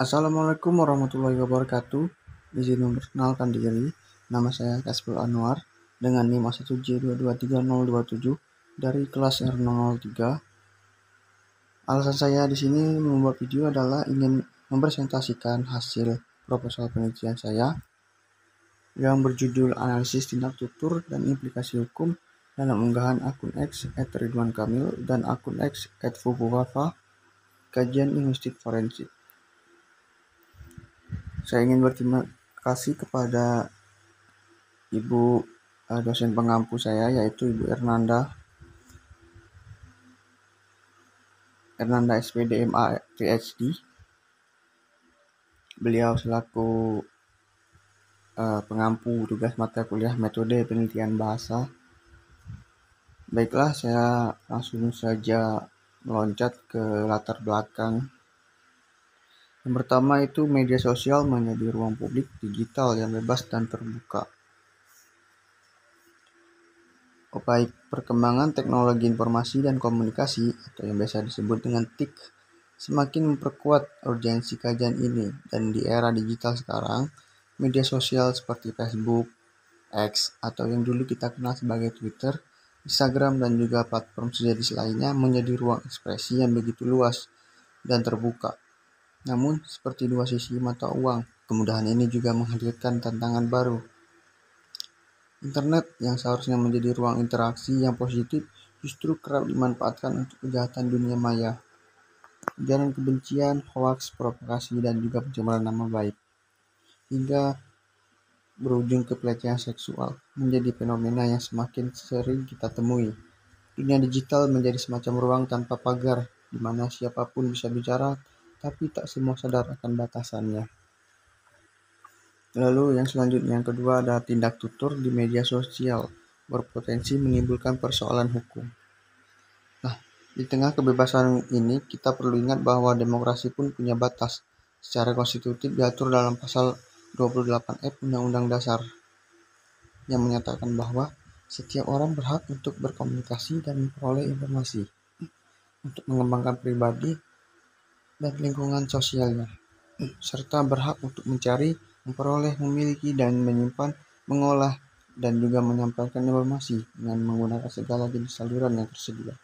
Assalamualaikum warahmatullahi wabarakatuh. Izin memperkenalkan diri. Nama saya Kasbul Anwar dengan NIM A1J223027 dari kelas R003. Alasan saya di sini membuat video adalah ingin mempresentasikan hasil proposal penelitian saya yang berjudul Analisis Tindak Tutur dan Implikasi Hukum dalam unggahan akun X @ridwankamil dan akun X @fufuwafa, kajian linguistik forensik. Saya ingin berterima kasih kepada Ibu dosen pengampu saya, yaitu Ibu Ernanda SPD MA PhD. Beliau selaku pengampu tugas mata kuliah metode penelitian bahasa. Baiklah, saya langsung saja meloncat ke latar belakang. Yang pertama itu media sosial menjadi ruang publik digital yang bebas dan terbuka. Baik perkembangan teknologi informasi dan komunikasi atau yang biasa disebut dengan TIK semakin memperkuat urgensi kajian ini, dan di era digital sekarang, media sosial seperti Facebook, X, atau yang dulu kita kenal sebagai Twitter, Instagram, dan juga platform sejenis lainnya menjadi ruang ekspresi yang begitu luas dan terbuka. Namun, seperti dua sisi mata uang, kemudahan ini juga menghadirkan tantangan baru. Internet yang seharusnya menjadi ruang interaksi yang positif justru kerap dimanfaatkan untuk kejahatan dunia maya, ujaran kebencian, hoaks, provokasi, dan juga pencemaran nama baik, hingga berujung ke pelecehan seksual, menjadi fenomena yang semakin sering kita temui. Dunia digital menjadi semacam ruang tanpa pagar, di mana siapapun bisa bicara, tapi tak semua sadar akan batasannya. Lalu yang selanjutnya, yang kedua ada tindak tutur di media sosial berpotensi menimbulkan persoalan hukum. Nah, di tengah kebebasan ini kita perlu ingat bahwa demokrasi pun punya batas. Secara konstitutif diatur dalam pasal 28F Undang-Undang Dasar yang menyatakan bahwa setiap orang berhak untuk berkomunikasi dan memperoleh informasi, untuk mengembangkan pribadi dan lingkungan sosialnya, serta berhak untuk mencari, memperoleh, memiliki, dan menyimpan, mengolah, dan juga menyampaikan informasi dengan menggunakan segala jenis saluran yang tersedia.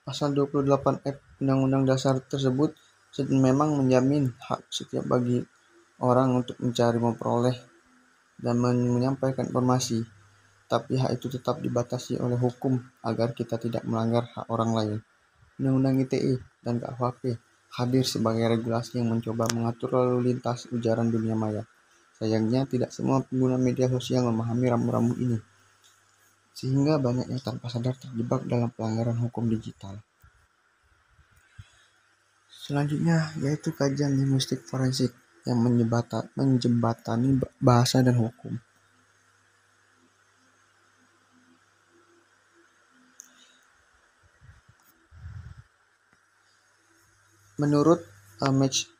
Pasal 28F Undang-Undang Dasar tersebut memang menjamin hak setiap bagi orang untuk mencari, memperoleh, dan menyampaikan informasi, tapi hak itu tetap dibatasi oleh hukum agar kita tidak melanggar hak orang lain. Undang-Undang ITE dan KUHP hadir sebagai regulasi yang mencoba mengatur lalu lintas ujaran dunia maya. Sayangnya tidak semua pengguna media sosial memahami rambu-rambu ini, sehingga banyak yang tanpa sadar terjebak dalam pelanggaran hukum digital. Selanjutnya yaitu kajian linguistik forensik yang menjembatani bahasa dan hukum. Menurut Mitch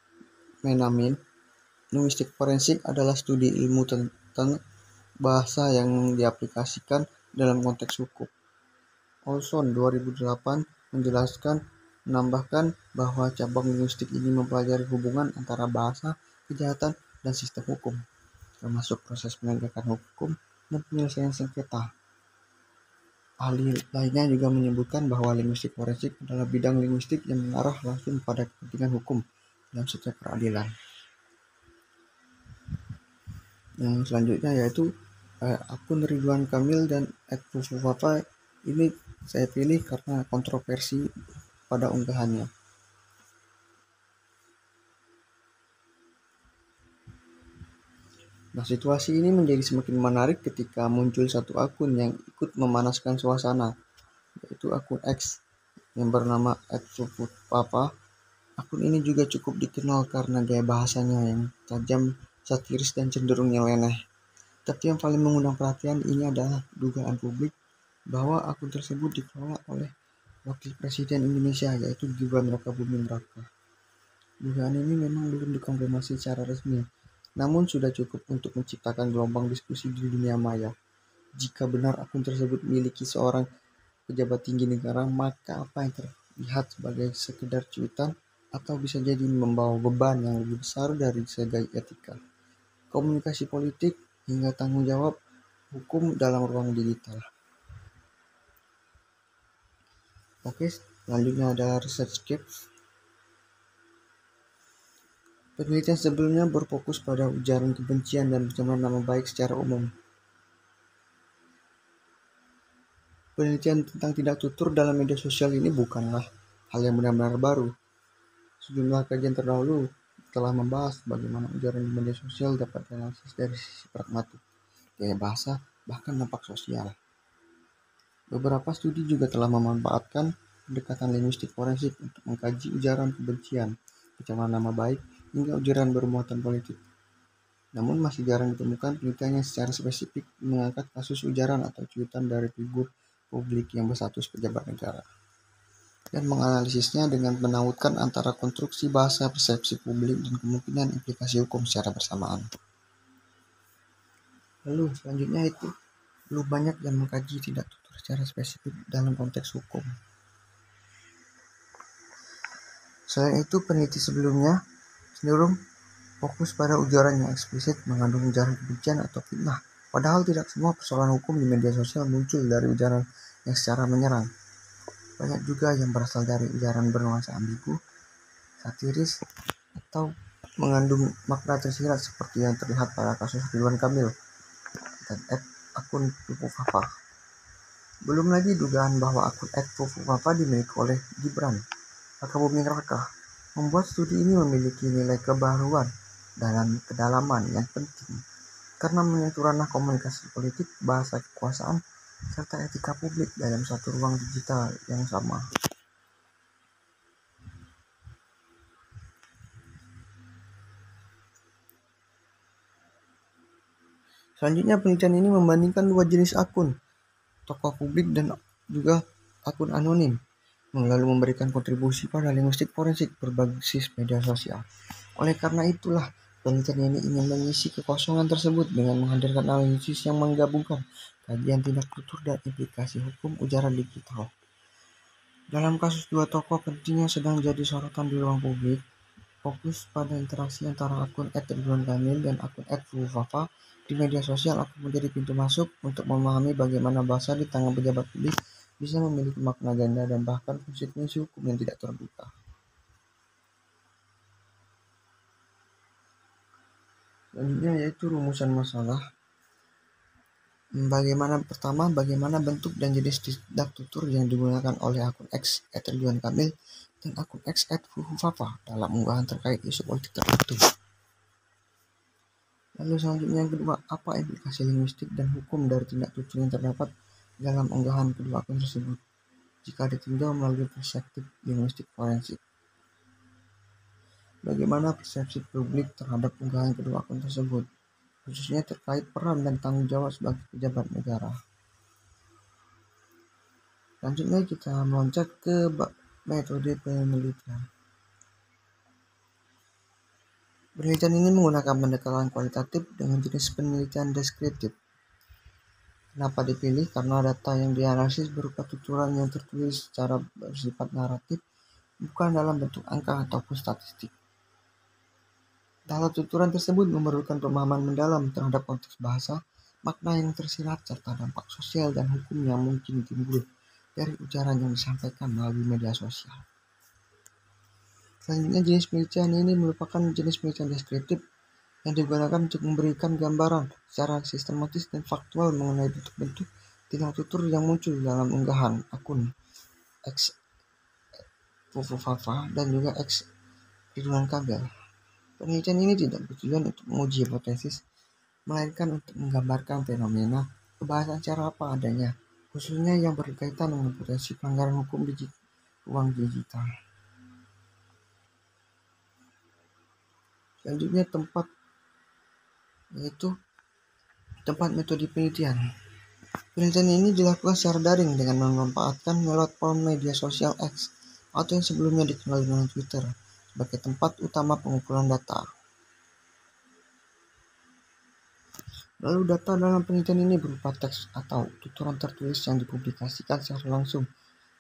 Menamin, linguistik forensik adalah studi ilmu tentang bahasa yang diaplikasikan dalam konteks hukum. Olson 2008 menambahkan bahwa cabang linguistik ini mempelajari hubungan antara bahasa, kejahatan, dan sistem hukum, termasuk proses penegakan hukum dan penyelesaian sengketa. Ahli lainnya juga menyebutkan bahwa linguistik forensik adalah bidang linguistik yang mengarah langsung pada kepentingan hukum dalam setiap peradilan. Yang selanjutnya yaitu akun Ridwan Kamil dan @fufuwafa. Ini saya pilih karena kontroversi pada unggahannya. Nah, situasi ini menjadi semakin menarik ketika muncul satu akun yang ikut memanaskan suasana, yaitu akun X yang bernama @fufuwafa. Akun ini juga cukup dikenal karena gaya bahasanya yang tajam, satiris, dan cenderung nyeleneh. Tapi yang paling mengundang perhatian ini adalah dugaan publik bahwa akun tersebut dikelola oleh Wakil Presiden Indonesia, yaitu Gibran Rakabuming Raka. Dugaan ini memang belum dikonfirmasi secara resmi, namun sudah cukup untuk menciptakan gelombang diskusi di dunia maya. Jika benar akun tersebut miliki seorang pejabat tinggi negara, maka apa yang terlihat sebagai sekedar cuitan atau bisa jadi membawa beban yang lebih besar dari segi etika, komunikasi politik, hingga tanggung jawab hukum dalam ruang digital. Oke, selanjutnya ada ResearchGate. Penelitian sebelumnya berfokus pada ujaran kebencian dan pencemaran nama baik secara umum. Penelitian tentang tidak tutur dalam media sosial ini bukanlah hal yang benar-benar baru. Sejumlah kajian terdahulu telah membahas bagaimana ujaran di media sosial dapat dianalisis dari sisi pragmatik, gaya bahasa, bahkan dampak sosial. Beberapa studi juga telah memanfaatkan pendekatan linguistik forensik untuk mengkaji ujaran kebencian, pencemaran nama baik, hingga ujaran bermuatan politik. Namun masih jarang ditemukan penelitian yang secara spesifik mengangkat kasus ujaran atau cuitan dari figur publik yang berstatus pejabat negara, dan menganalisisnya dengan menautkan antara konstruksi bahasa, persepsi publik, dan kemungkinan implikasi hukum secara bersamaan. Lalu selanjutnya itu belum banyak yang mengkaji tidak tutur secara spesifik dalam konteks hukum. Selain itu, peneliti sebelumnya cenderung fokus pada ujaran yang eksplisit mengandung ujaran kebencian atau fitnah. Padahal tidak semua persoalan hukum di media sosial muncul dari ujaran yang secara menyerang. Banyak juga yang berasal dari ujaran bernuansa ambigu, satiris, atau mengandung makna tersirat seperti yang terlihat pada kasus Ridwan Kamil dan akun Fufufafa. Belum lagi dugaan bahwa akun @fufufafa dimiliki oleh Gibran Rakabuming Raka membuat studi ini memiliki nilai kebaruan dalam kedalaman yang penting karena menyentuh ranah komunikasi politik, bahasa kekuasaan, serta etika publik dalam satu ruang digital yang sama. Selanjutnya, penelitian ini membandingkan dua jenis akun, tokoh publik dan juga akun anonim, lalu memberikan kontribusi pada linguistik forensik berbasis media sosial. Oleh karena itulah, penelitian ini ingin mengisi kekosongan tersebut dengan menghadirkan analisis yang menggabungkan kajian tindak tutur dan implikasi hukum ujaran digital. Dalam kasus dua tokoh penting yang sedang jadi sorotan di ruang publik, fokus pada interaksi antara akun @ridwan kamil dan akun @fufufafa di media sosial akan menjadi pintu masuk untuk memahami bagaimana bahasa di tangan pejabat publik bisa memiliki makna ganda dan bahkan konsekuensi hukum yang tidak terbuka. Selanjutnya yaitu rumusan masalah. Bagaimana bentuk dan jenis tindak tutur yang digunakan oleh akun X @ridwan kamil dan akun X @fufufafa dalam unggahan terkait isu politik tertentu. Lalu selanjutnya yang kedua, apa implikasi linguistik dan hukum dari tindak tutur yang terdapat dalam unggahan kedua akun tersebut jika ditinjau melalui perspektif linguistik forensik? Bagaimana persepsi publik terhadap unggahan kedua akun tersebut, khususnya terkait peran dan tanggung jawab sebagai pejabat negara? Selanjutnya kita meloncat ke metode penelitian. Penelitian ini menggunakan pendekatan kualitatif dengan jenis penelitian deskriptif. Kenapa dipilih? Karena data yang dianalisis berupa tuturan yang tertulis secara bersifat naratif, bukan dalam bentuk angka ataupun statistik. Dalam tuturan tersebut memerlukan pemahaman mendalam terhadap konteks bahasa, makna yang tersirat, serta dampak sosial dan hukum yang mungkin timbul dari ujaran yang disampaikan melalui media sosial. Selanjutnya, jenis penelitian ini merupakan jenis penelitian deskriptif yang digunakan untuk memberikan gambaran secara sistematis dan faktual mengenai bentuk-bentuk tindak tutur yang muncul dalam unggahan akun X Fufufafa dan juga X Ridwan Kamil. Penelitian ini tidak bertujuan untuk menguji hipotesis, melainkan untuk menggambarkan fenomena kebahasaan secara apa adanya, khususnya yang berkaitan dengan potensi pelanggaran hukum di ruang digital. Selanjutnya tempat metode penelitian. Penelitian ini dilakukan secara daring dengan memanfaatkan platform media sosial X atau yang sebelumnya dikenal dengan Twitter sebagai tempat utama pengumpulan data. Lalu data dalam penelitian ini berupa teks atau tuturan tertulis yang dipublikasikan secara langsung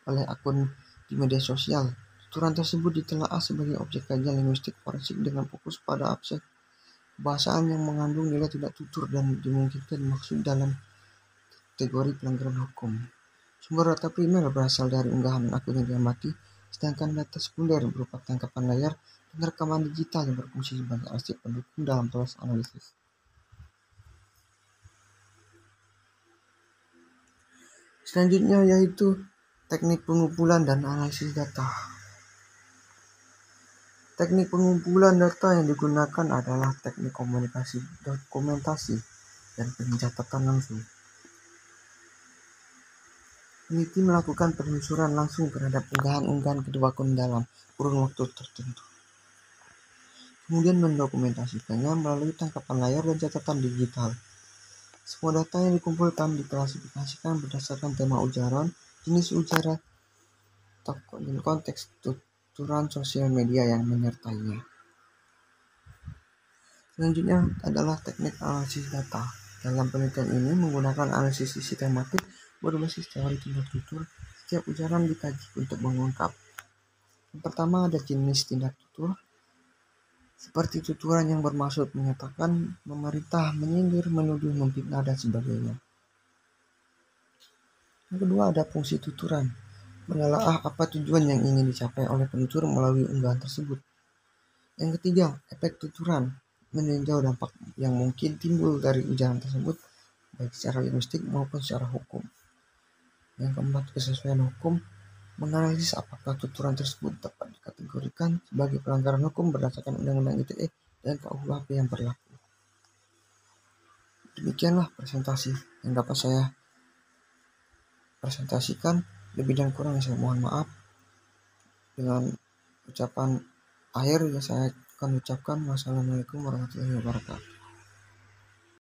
oleh akun di media sosial. Tuturan tersebut ditelaah sebagai objek kajian linguistik forensik dengan fokus pada aspek bahasaan yang mengandung nilai tidak tutur dan dimungkinkan maksud dalam kategori pelanggaran hukum. Sumber data primer berasal dari unggahan akun yang diamati, sedangkan data sekunder berupa tangkapan layar dan rekaman digital yang berfungsi sebagai arsip pendukung dalam proses analisis. Selanjutnya yaitu teknik pengumpulan dan analisis data. Teknik pengumpulan data yang digunakan adalah teknik komunikasi, dokumentasi, dan pencatatan langsung. Peneliti melakukan penelusuran langsung terhadap unggahan-unggahan kedua akun dalam kurun waktu tertentu. Kemudian mendokumentasikannya melalui tangkapan layar dan catatan digital. Semua data yang dikumpulkan diklasifikasikan berdasarkan tema ujaran, jenis ujaran, dan konteks tuturan sosial media yang menyertainya. Selanjutnya adalah teknik analisis data. Dalam penelitian ini menggunakan analisis sistematik berbasis teori tindak tutur. Setiap ujaran dikaji untuk mengungkap. Yang pertama ada jenis tindak tutur, seperti tuturan yang bermaksud menyatakan, memerintah, menyindir, menuduh, memfitnah, dan sebagainya. Yang kedua ada fungsi tuturan, menelaah apa tujuan yang ingin dicapai oleh penutur melalui unggahan tersebut. Yang ketiga, efek tuturan, meninjau dampak yang mungkin timbul dari ujaran tersebut, baik secara linguistik maupun secara hukum. Yang keempat, kesesuaian hukum, menganalisis apakah tuturan tersebut dapat dikategorikan sebagai pelanggaran hukum berdasarkan Undang-Undang ITE dan KUHP yang berlaku. Demikianlah presentasi yang dapat saya presentasikan. Lebih dan kurang saya mohon maaf. Dengan ucapan akhir yang saya akan ucapkan, wassalamualaikum warahmatullahi wabarakatuh.